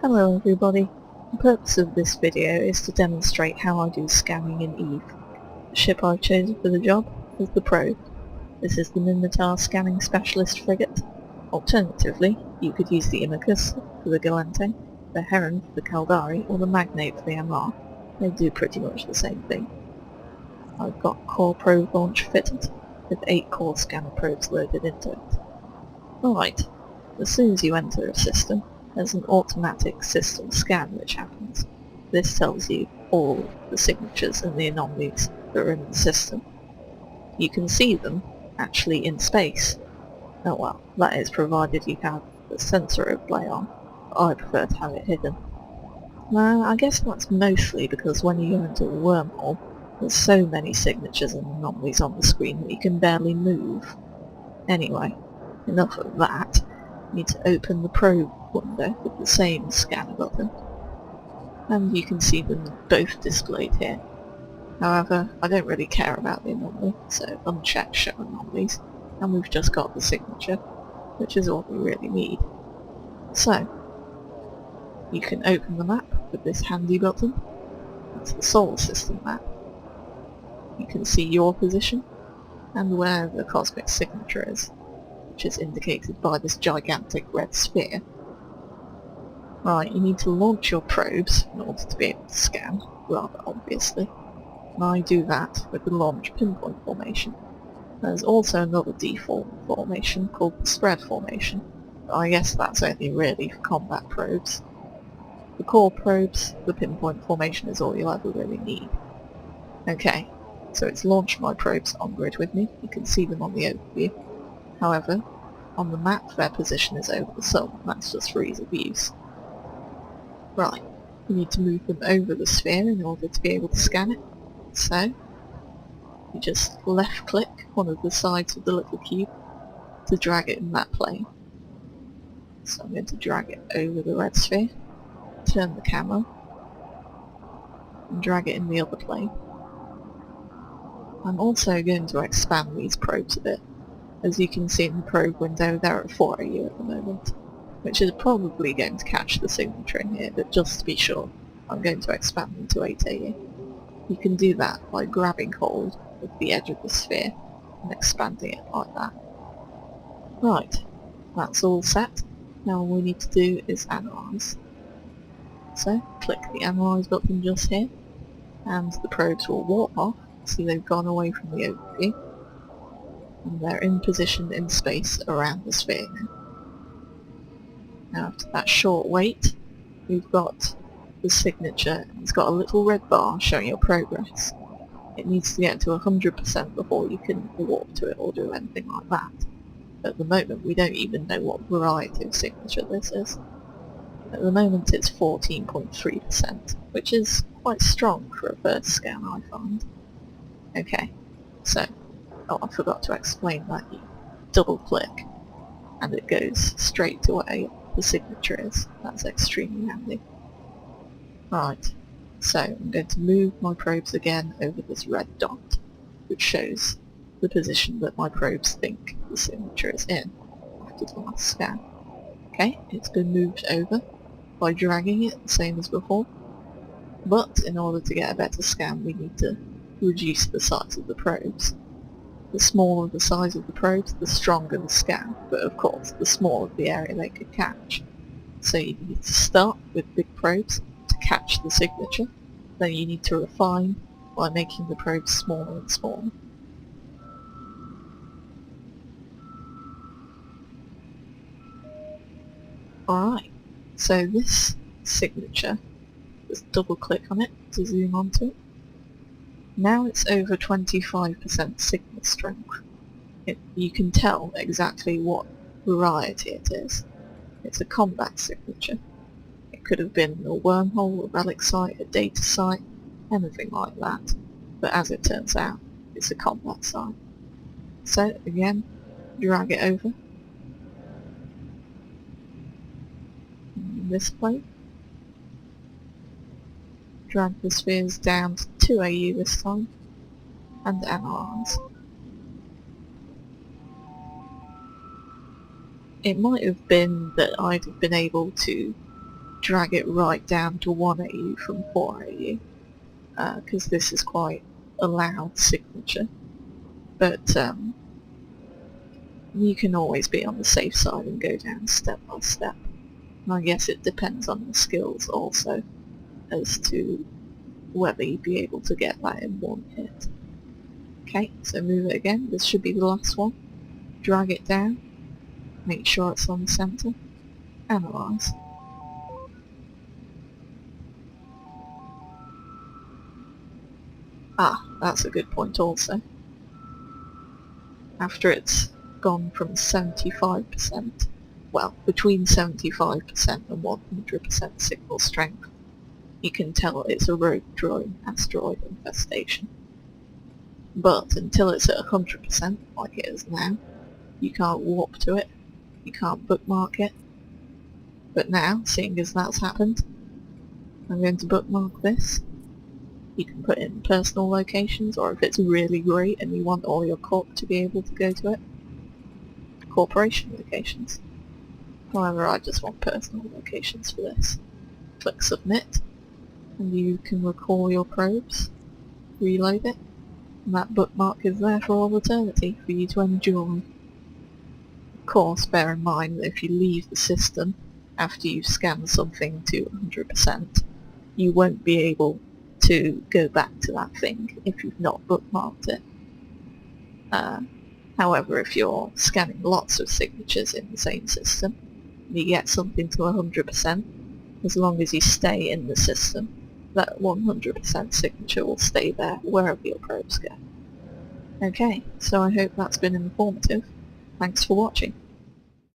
Hello everybody. The purpose of this video is to demonstrate how I do scanning in EVE. The ship I've chosen for the job is the Probe. This is the Minmatar Scanning Specialist frigate. Alternatively, you could use the Imicus for the Galente, the Heron for the Caldari, or the Magnate for the MR. They do pretty much the same thing. I've got core probe launch fitted, with 8 core scanner probes loaded into it. Alright, as soon as you enter a system, there's an automatic system scan which happens. This tells you all the signatures and the anomalies that are in the system. You can see them actually in space. Oh well, that is provided you have the sensor overlay on, but I prefer to have it hidden. I guess that's mostly because when you go into a wormhole, there's so many signatures and anomalies on the screen that you can barely move. Anyway, enough of that. You need to open the probe window with the same scanner button, and you can see them both displayed here. However, I don't really care about the anomaly, so uncheck show anomalies, and we've just got the signature, which is all we really need. So, you can open the map with this handy button. That's the solar system map. You can see your position, and where the cosmic signature is, which is indicated by this gigantic red sphere. Right, you need to launch your probes in order to be able to scan, rather obviously. And I do that with the launch pinpoint formation. There's also another default formation called the spread formation, but I guess that's only really for combat probes. For core probes, the pinpoint formation is all you'll ever really need. Okay, so it's launched my probes on grid with me. You can see them on the overview. However, on the map their position is over the sun. That's just for ease of use. Right, you need to move them over the sphere in order to be able to scan it. So, you just left click one of the sides of the little cube to drag it in that plane. So I'm going to drag it over the red sphere, turn the camera, and drag it in the other plane. I'm also going to expand these probes a bit. As you can see in the probe window, there are 4 AU at the moment, which is probably going to catch the signature in here, but just to be sure, I'm going to expand them to 8 AU. You can do that by grabbing hold of the edge of the sphere and expanding it like that. Right, that's all set. Now all we need to do is analyse. So, click the analyse button just here, and the probes will warp off. See, they've gone away from the overview, and they're in position in space around the sphere now. Now after that short wait, we've got the signature, and it's got a little red bar showing your progress. It needs to get to 100% before you can warp to it or do anything like that. At the moment we don't even know what variety of signature this is. At the moment it's 14.3%, which is quite strong for a first scan, I find. Okay, so, oh, I forgot to explain that. You double click and it goes straight to where the signature is. That's extremely handy. Right, so I'm going to move my probes again over this red dot, which shows the position that my probes think the signature is in after the last scan. Okay, it's been moved over by dragging it, the same as before, but in order to get a better scan we need to reduce the size of the probes. The smaller the size of the probes, the stronger the scan, but of course the smaller the area they could catch. So you need to start with big probes to catch the signature, then you need to refine by making the probes smaller and smaller. Alright, so this signature, just double click on it to zoom onto it. Now it's over 25% signal strength. You can tell exactly what variety it is. It's a combat signature. It could have been a wormhole, a relic site, a data site, anything like that. But as it turns out, it's a combat site. So again, drag it over. In this plane. Drag the spheres down to 2 AU this time, and analyse. It might have been that I'd have been able to drag it right down to 1 AU from 4 AU, because this is quite a loud signature, but you can always be on the safe side and go down step by step. And I guess it depends on the skills also as to whether you'd be able to get that in one hit. Okay, so move it again. This should be the last one. Drag it down. Make sure it's on the centre. Analyse. Ah, that's a good point also. After it's gone from 75%, well, between 75% and 100% signal strength, you can tell it's a rogue drone asteroid infestation. But until it's at 100%, like it is now, you can't warp to it, you can't bookmark it. But now, seeing as that's happened, I'm going to bookmark this. You can put in personal locations, or if it's really great and you want all your corp to be able to go to it, corporation locations. However, I just want personal locations for this. Click submit, and you can recall your probes, reload it, and that bookmark is there for all eternity for you to enjoy. Of course, bear in mind that if you leave the system after you've scanned something to 100%, you won't be able to go back to that thing if you've not bookmarked it. However, if you're scanning lots of signatures in the same system, and you get something to 100%, as long as you stay in the system, that 100% signature will stay there wherever your probes go. Okay, so I hope that's been informative. Thanks for watching.